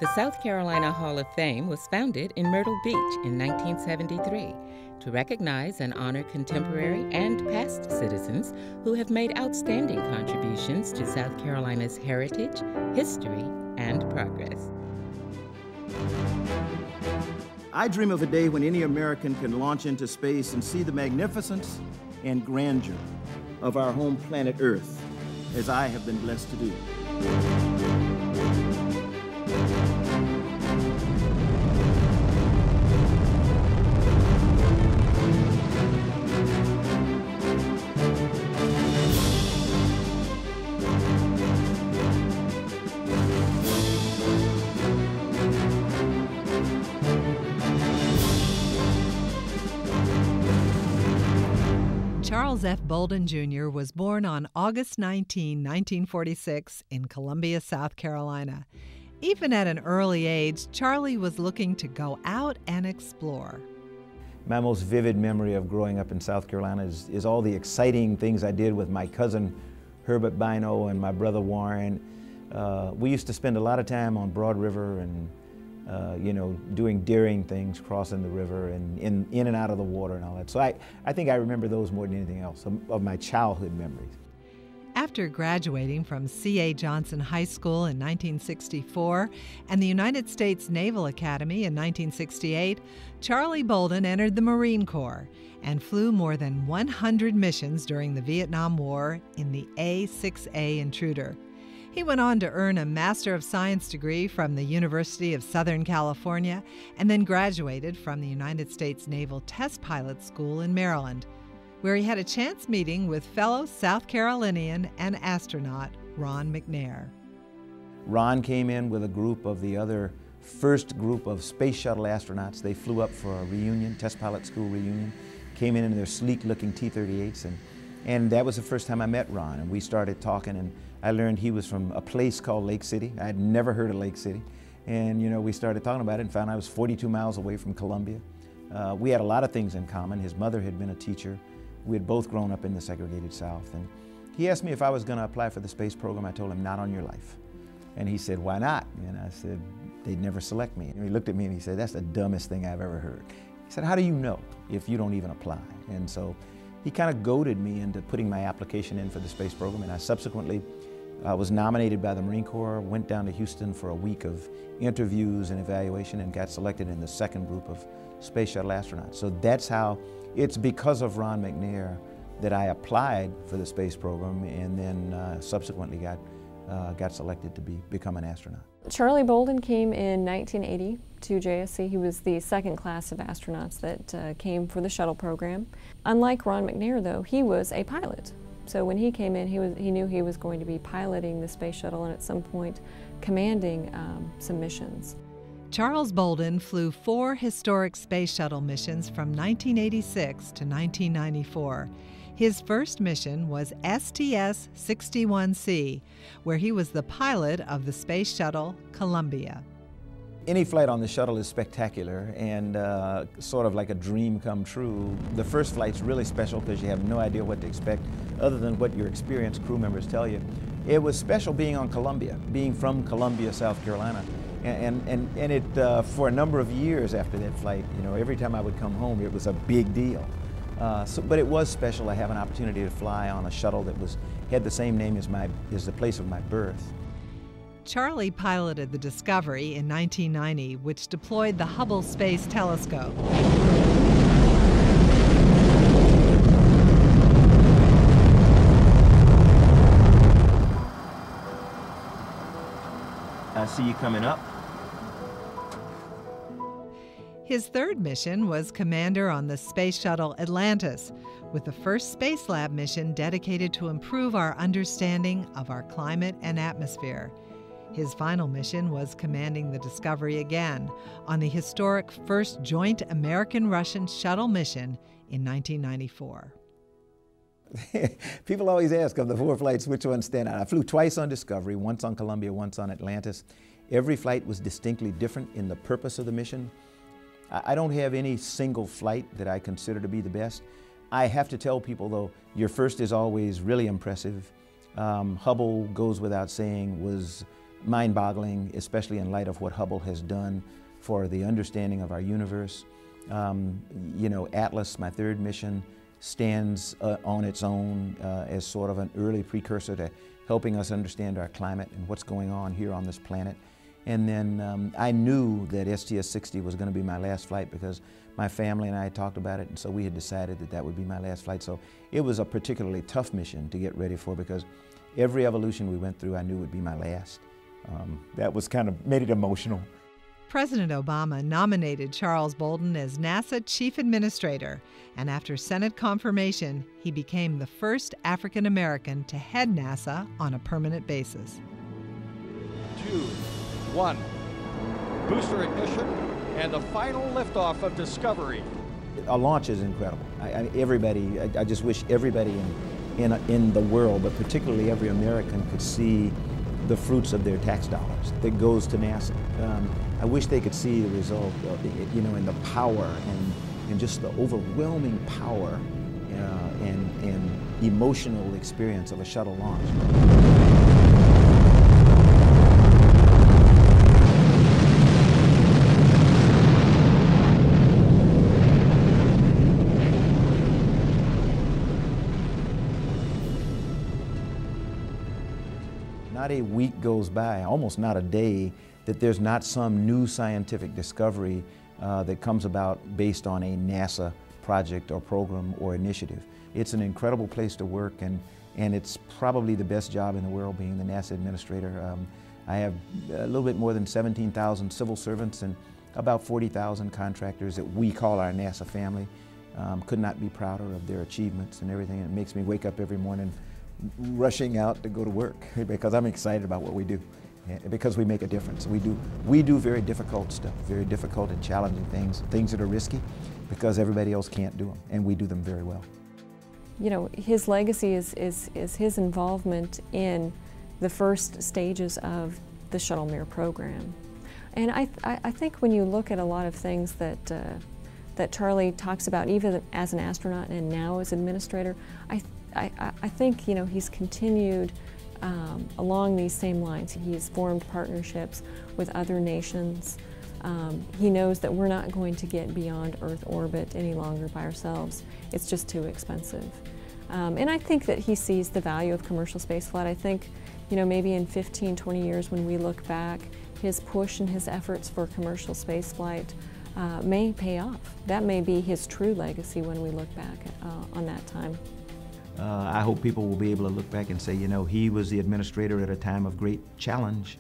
The South Carolina Hall of Fame was founded in Myrtle Beach in 1973 to recognize and honor contemporary and past citizens who have made outstanding contributions to South Carolina's heritage, history, and progress. I dream of a day when any American can launch into space and see the magnificence and grandeur of our home planet Earth, as I have been blessed to do. Charles F. Bolden, Jr. was born on August 19, 1946, in Columbia, South Carolina. Even at an early age, Charlie was looking to go out and explore. My most vivid memory of growing up in South Carolina is all the exciting things I did with my cousin Herbert Bino and my brother Warren. We used to spend a lot of time on Broad River and doing daring things, crossing the river and in and out of the water and all that. So I think I remember those more than anything else of my childhood memories. After graduating from C.A. Johnson High School in 1964 and the United States Naval Academy in 1968, Charlie Bolden entered the Marine Corps and flew more than 100 missions during the Vietnam War in the A-6A Intruder. He went on to earn a Master of Science degree from the University of Southern California and then graduated from the United States Naval Test Pilot School in Maryland, where he had a chance meeting with fellow South Carolinian and astronaut Ron McNair. Ron came in with a group of the other first group of space shuttle astronauts. They flew up for a reunion, test pilot school reunion, came in their sleek-looking T-38s, and that was the first time I met Ron, and we started talking, and I learned he was from a place called Lake City. I had never heard of Lake City, and we started talking about it and found I was 42 miles away from Columbia. We had a lot of things in common. His mother had been a teacher. We had both grown up in the segregated South, and he asked me if I was going to apply for the space program. I told him, not on your life. And he said, why not? And I said, they'd never select me. And he looked at me and he said, that's the dumbest thing I've ever heard. He said, how do you know if you don't even apply? And so he kind of goaded me into putting my application in for the space program, and I subsequently was nominated by the Marine Corps, went down to Houston for a week of interviews and evaluation, and got selected in the second group of space shuttle astronauts. So that's how, it's because of Ron McNair that I applied for the space program and then subsequently got selected to become an astronaut. Charlie Bolden came in 1980 to JSC. He was the second class of astronauts that came for the shuttle program. Unlike Ron McNair, though, he was a pilot. So when he came in, he knew he was going to be piloting the space shuttle and at some point commanding some missions. Charles Bolden flew 4 historic space shuttle missions from 1986 to 1994. His first mission was STS-61C, where he was the pilot of the space shuttle Columbia. Any flight on the shuttle is spectacular and sort of like a dream come true. The first flight's really special because you have no idea what to expect other than what your experienced crew members tell you. It was special being on Columbia, being from Columbia, South Carolina. And it, for a number of years after that flight, every time I would come home, it was a big deal. But it was special to have an opportunity to fly on a shuttle that had the same name as the place of my birth. Charlie piloted the Discovery in 1990, which deployed the Hubble Space Telescope. I see you coming up. His third mission was commander on the Space Shuttle Atlantis, with the first Space Lab mission dedicated to improve our understanding of our climate and atmosphere. His final mission was commanding the Discovery again on the historic first joint American-Russian shuttle mission in 1994. People always ask of the 4 flights, which one stand out? I flew twice on Discovery, once on Columbia, once on Atlantis. Every flight was distinctly different in the purpose of the mission. I don't have any single flight that I consider to be the best. I have to tell people, though, your first is always really impressive. Hubble, goes without saying, was mind-boggling, especially in light of what Hubble has done for the understanding of our universe. You know, Atlas, my third mission, stands on its own as sort of an early precursor to helping us understand our climate and what's going on here on this planet. And then I knew that STS-60 was going to be my last flight because my family and I had talked about it, and so we had decided that that would be my last flight. So it was a particularly tough mission to get ready for because every evolution we went through I knew would be my last. That was kind of made it emotional. President Obama nominated Charles Bolden as NASA Chief Administrator, and after Senate confirmation, he became the first African American to head NASA on a permanent basis. 2, 1. Booster ignition and the final liftoff of Discovery. A launch is incredible. I just wish everybody in the world, but particularly every American, could see the fruits of their tax dollars that goes to NASA. I wish they could see the result, you know, in the power and just the overwhelming power and emotional experience of a shuttle launch. Not a week goes by, almost not a day, that there's not some new scientific discovery that comes about based on a NASA project or program or initiative. It's an incredible place to work, and it's probably the best job in the world, being the NASA administrator. I have a little bit more than 17,000 civil servants and about 40,000 contractors that we call our NASA family. Could not be prouder of their achievements and everything. It makes me wake up every morning rushing out to go to work because I'm excited about what we do, because we make a difference. We do very difficult stuff, very difficult and challenging things that are risky because everybody else can't do them, and we do them very well. You know, his legacy is his involvement in the first stages of the Shuttle Mir program. And I think when you look at a lot of things that Charlie talks about, even as an astronaut and now as administrator, I think, you know, he's continued along these same lines. He's formed partnerships with other nations. He knows that we're not going to get beyond Earth orbit any longer by ourselves. It's just too expensive. And I think that he sees the value of commercial spaceflight. I think, you know, maybe in 15, 20 years when we look back, his push and his efforts for commercial spaceflight may pay off. That may be his true legacy when we look back on that time. I hope people will be able to look back and say, you know, he was the administrator at a time of great challenge,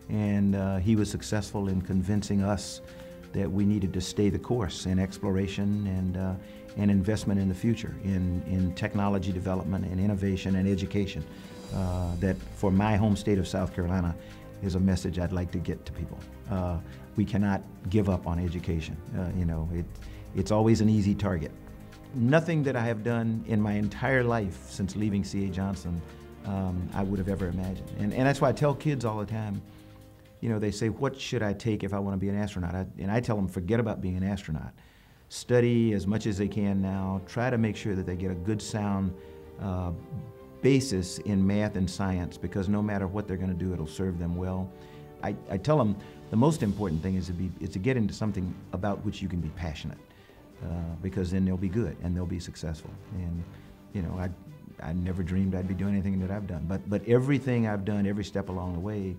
and he was successful in convincing us that we needed to stay the course in exploration and investment in the future, in technology development and innovation and education. That for my home state of South Carolina is a message I'd like to get to people. We cannot give up on education. You know, it's always an easy target. Nothing that I have done in my entire life since leaving C.A. Johnson I would have ever imagined. And that's why I tell kids all the time, you know, they say, what should I take if I want to be an astronaut? And I tell them, forget about being an astronaut. Study as much as they can now. Try to make sure that they get a good, sound basis in math and science, because no matter what they're going to do, it'll serve them well. I tell them the most important thing is to get into something about which you can be passionate. Because then they'll be good and they'll be successful. And you know, I never dreamed I'd be doing anything that I've done, but everything I've done, every step along the way,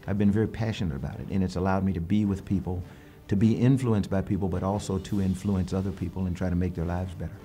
I've been very passionate about it, and it's allowed me to be with people, to be influenced by people, but also to influence other people and try to make their lives better.